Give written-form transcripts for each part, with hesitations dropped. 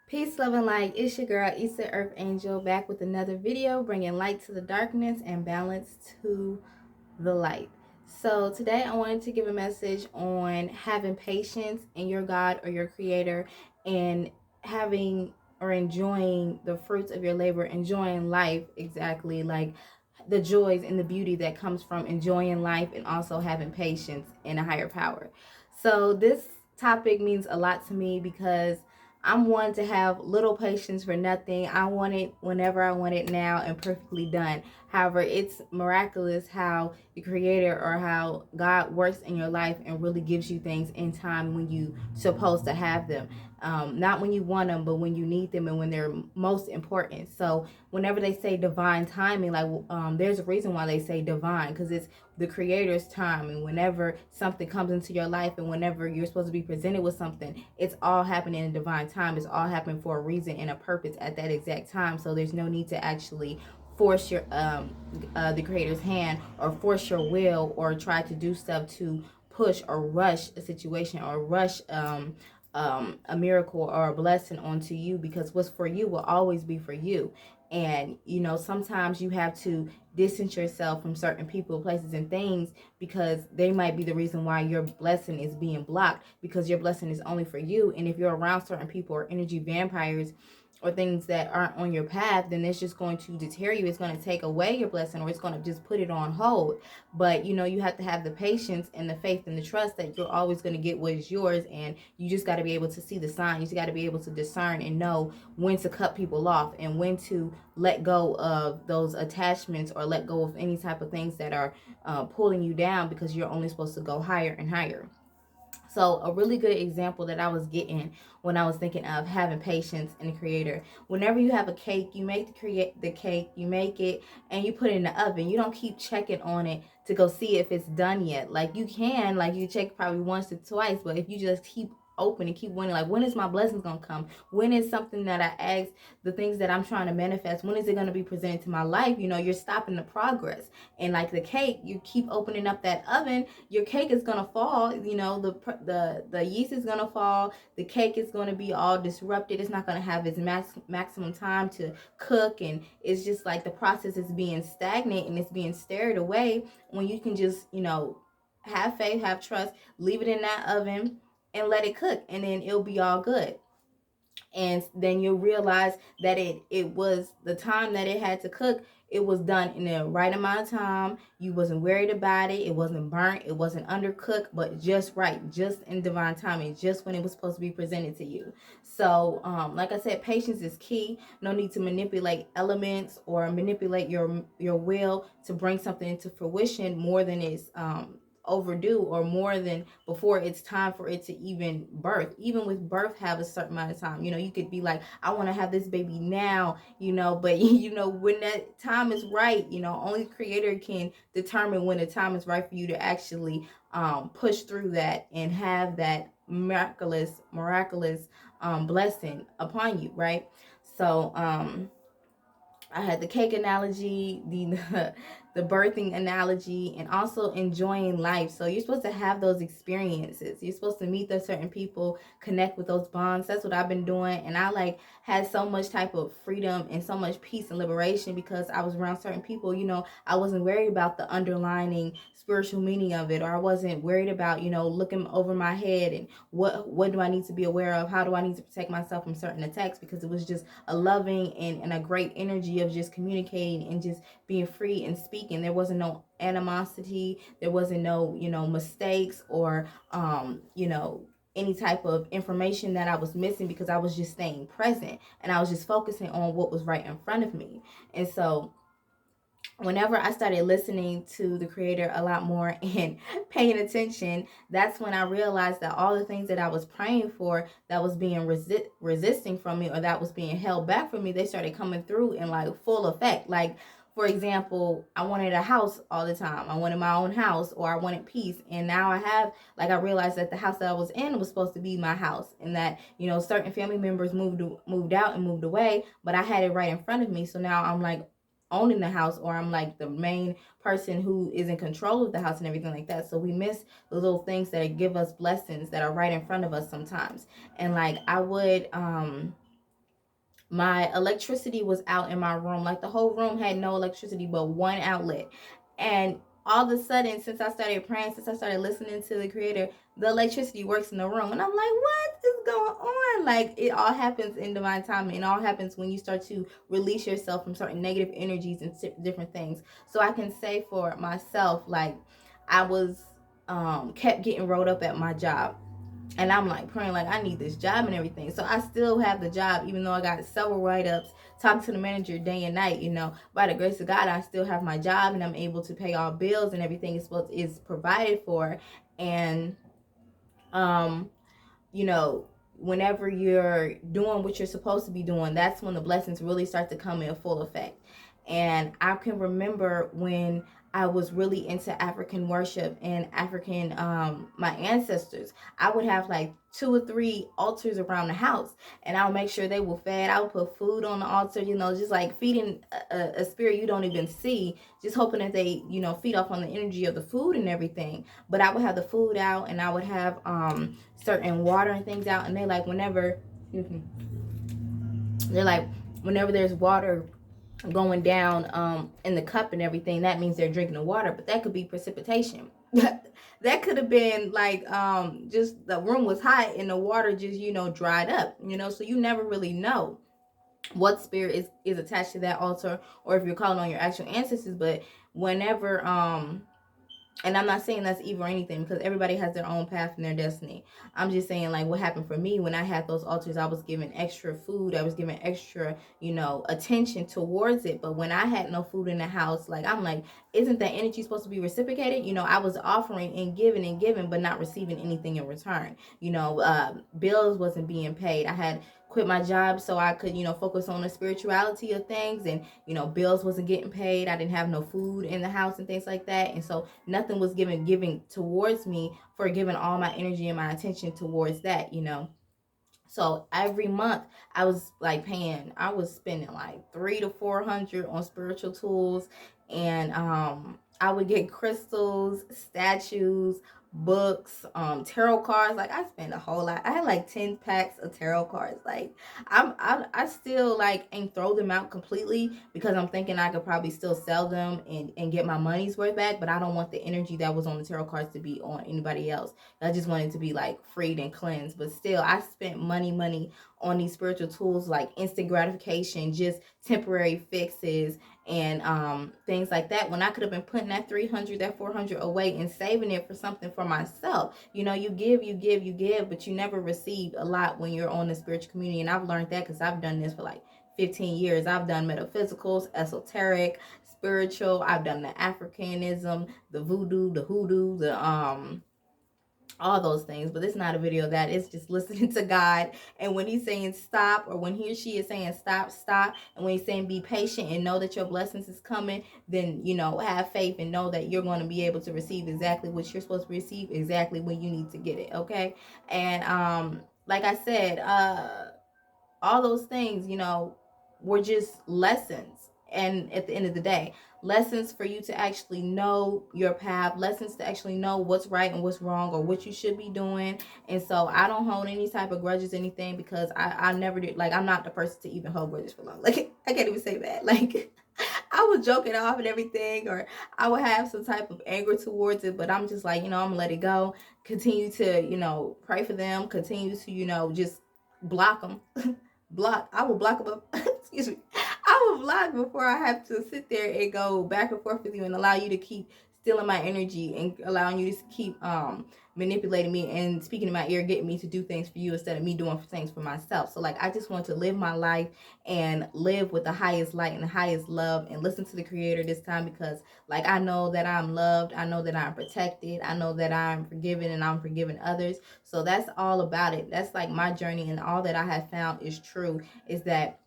Peace, love, and light. It's your girl, Issa Earth Angel, back with another video, bringing light to the darkness and balance to the light. So today I wanted to give a message on having patience in your God or your Creator, and having or enjoying the fruits of your labor, enjoying life, exactly, like the joys and the beauty that comes from enjoying life and also having patience in a higher power. So this topic means a lot to me because I'm one to have little patience for nothing. I want it whenever I want it now and perfectly done. However, it's miraculous how the Creator or how God works in your life and really gives you things in time when you supposed to have them. Not when you want them, but when you need them and when they're most important. So whenever they say divine timing, like there's a reason why they say divine, because it's the Creator's time. And whenever something comes into your life and whenever you're supposed to be presented with something, it's all happening in divine time. It's all happening for a reason and a purpose at that exact time. So there's no need to actually force your the Creator's hand or force your will or try to do stuff to push or rush a situation or rush a miracle or a blessing onto you, because what's for you will always be for you. And sometimes you have to distance yourself from certain people, places, and things, because they might be the reason why your blessing is being blocked, because your blessing is only for you. And if you're around certain people or energy vampires or things that aren't on your path, then it's just going to deter you. It's going to take away your blessing, or it's going to just put it on hold. But you have to have the patience and the faith and the trust that you're always going to get what is yours. And you just got to be able to see the signs. You just got to be able to discern and know when to cut people off and when to let go of those attachments or let go of any type of things that are pulling you down, because you're only supposed to go higher and higher. So a really good example that I was getting when I was thinking of having patience in the Creator. Whenever you have a cake, you make the cake, you make it, and you put it in the oven. You don't keep checking on it to go see if it's done yet. Like you can, like you check probably once or twice, but if you just keep open and keep wondering, like, when is my blessings gonna come? When is something that I ask, the things that I'm trying to manifest, when is it gonna be presented to my life? You're stopping the progress. And like the cake, you keep opening up that oven, your cake is gonna fall. The yeast is gonna fall. The cake is gonna be all disrupted. It's not gonna have its maximum time to cook, and it's just like the process is being stagnant and it's being stared away. When you can just have faith, have trust, leave it in that oven and let it cook, and then it'll be all good. And then you'll realize that it was the time that it had to cook. It was done in the right amount of time. You wasn't worried about it. It wasn't burnt. It wasn't undercooked, but just right, just in divine timing, just when it was supposed to be presented to you. So like I said, patience is key. No need to manipulate elements or manipulate your will to bring something into fruition more than it's overdue, or more than before it's time for it to even birth. Even with birth, have a certain amount of time. You could be like, I want to have this baby now, but when that time is right, only the Creator can determine when the time is right for you to actually push through that and have that miraculous blessing upon you, right? So I had the cake analogy, the the birthing analogy, and also enjoying life. So you're supposed to have those experiences. You're supposed to meet those certain people, connect with those bonds. That's what I've been doing, and I had so much type of freedom and so much peace and liberation because I was around certain people. I wasn't worried about the underlining spiritual meaning of it, or I wasn't worried about looking over my head and what do I need to be aware of, how do I need to protect myself from certain attacks, because it was just a loving and a great energy of just communicating and just being free and speaking. There wasn't no animosity. There wasn't no mistakes or any type of information that I was missing, because I was just staying present and I was just focusing on what was right in front of me. And so whenever I started listening to the Creator a lot more and paying attention, that's when I realized that all the things that I was praying for, that was being resisting from me, or that was being held back from me, they started coming through in like full effect. Like, for example, I wanted a house all the time. I wanted my own house, or I wanted peace. And now I realized that the house that I was in was supposed to be my house, and that, certain family members moved out and moved away, but I had it right in front of me. So now I'm like owning the house, or I'm like the main person who is in control of the house and everything like that. So we miss the little things that give us blessings that are right in front of us sometimes. And like I would my electricity was out in my room. Like the whole room had no electricity but one outlet. And all of a sudden, since I started praying, since I started listening to the Creator, the electricity works in the room. And I'm like, what is going on? Like, it all happens in divine timing. It all happens when you start to release yourself from certain negative energies and different things. So I can say for myself, like, I was kept getting rolled up at my job. And I'm like praying, like, I need this job and everything. So I still have the job, even though I got several write-ups, talking to the manager day and night. By the grace of God, I still have my job and I'm able to pay all bills and everything is provided for. And um you know, whenever you're doing what you're supposed to be doing, that's when the blessings really start to come in full effect. And I can remember when I was really into African worship and African, my ancestors, I would have like 2 or 3 altars around the house, and I'll make sure they were fed. I would put food on the altar, just like feeding a spirit you don't even see, just hoping that they, feed off on the energy of the food and everything. But I would have the food out, and I would have certain water and things out, and they're like, whenever there's water going down in the cup and everything, that means they're drinking the water. But that could be precipitation. That could have been like just the room was hot and the water just dried up, so you never really know what spirit is attached to that altar, or if you're calling on your actual ancestors. But whenever and I'm not saying that's evil or anything, because everybody has their own path and their destiny. I'm just saying, like, what happened for me when I had those altars, I was given extra food. I was given extra, attention towards it. But when I had no food in the house, like, I'm like, isn't that energy supposed to be reciprocated? I was offering and giving, but not receiving anything in return. Bills wasn't being paid. I had quit my job so I could, focus on the spirituality of things, and, bills wasn't getting paid. I didn't have no food in the house and things like that. And so nothing was giving towards me for giving all my energy and my attention towards that. So every month I was spending like 300 to 400 on spiritual tools. And I would get crystals, statues, books, tarot cards. Like, I spent a whole lot. I had like 10 packs of tarot cards. Like, I still like ain't throw them out completely, because I'm thinking I could probably still sell them and get my money's worth back. But I don't want the energy that was on the tarot cards to be on anybody else. I just wanted to be like freed and cleansed. But still, I spent money on these spiritual tools, like instant gratification, just temporary fixes, and things like that, when I could have been putting that 300, that 400 away and saving it for something for myself. You give, but you never receive a lot when you're on the spiritual community. And I've learned that because I've done this for like 15 years. I've done metaphysicals, esoteric, spiritual. I've done the Africanism, the voodoo, the hoodoo, the all those things. But it's not a video of that. It's just listening to God. And when he's saying stop, or when he or she is saying stop, and when he's saying be patient and know that your blessings is coming, then have faith and know that you're going to be able to receive exactly what you're supposed to receive, exactly when you need to get it. Okay. And like I said, all those things were just lessons. And at the end of the day, lessons for you to actually know your path, lessons to actually know what's right and what's wrong, or what you should be doing. And so I don't hold any type of grudges, anything, because I never did. Like, I'm not the person to even hold grudges for long. Like, I can't even say that. Like, I would joke it off and everything, or I would have some type of anger towards it, but I'm just like, I'm gonna let it go. Continue to, pray for them. Continue to, just block them. I will block them up. Excuse me. I will block before I have to sit there and go back and forth with you and allow you to keep stealing my energy and allowing you to keep manipulating me and speaking in my ear, getting me to do things for you instead of me doing things for myself. So, like, I just want to live my life and live with the highest light and the highest love, and listen to the Creator this time, because, like, I know that I'm loved. I know that I'm protected. I know that I'm forgiven, and I'm forgiving others. So that's all about it. That's like my journey, and all that I have found is true, is that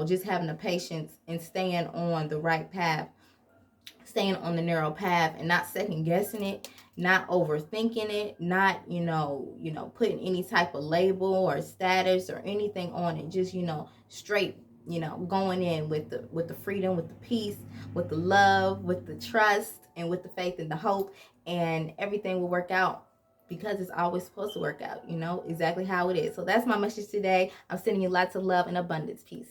just having the patience and staying on the right path, staying on the narrow path, and not second guessing it, not overthinking it, not putting any type of label or status or anything on it. Just straight, going in with the freedom, with the peace, with the love, with the trust, and with the faith and the hope, and everything will work out, because it's always supposed to work out, exactly how it is. So that's my message today. I'm sending you lots of love and abundance. Peace.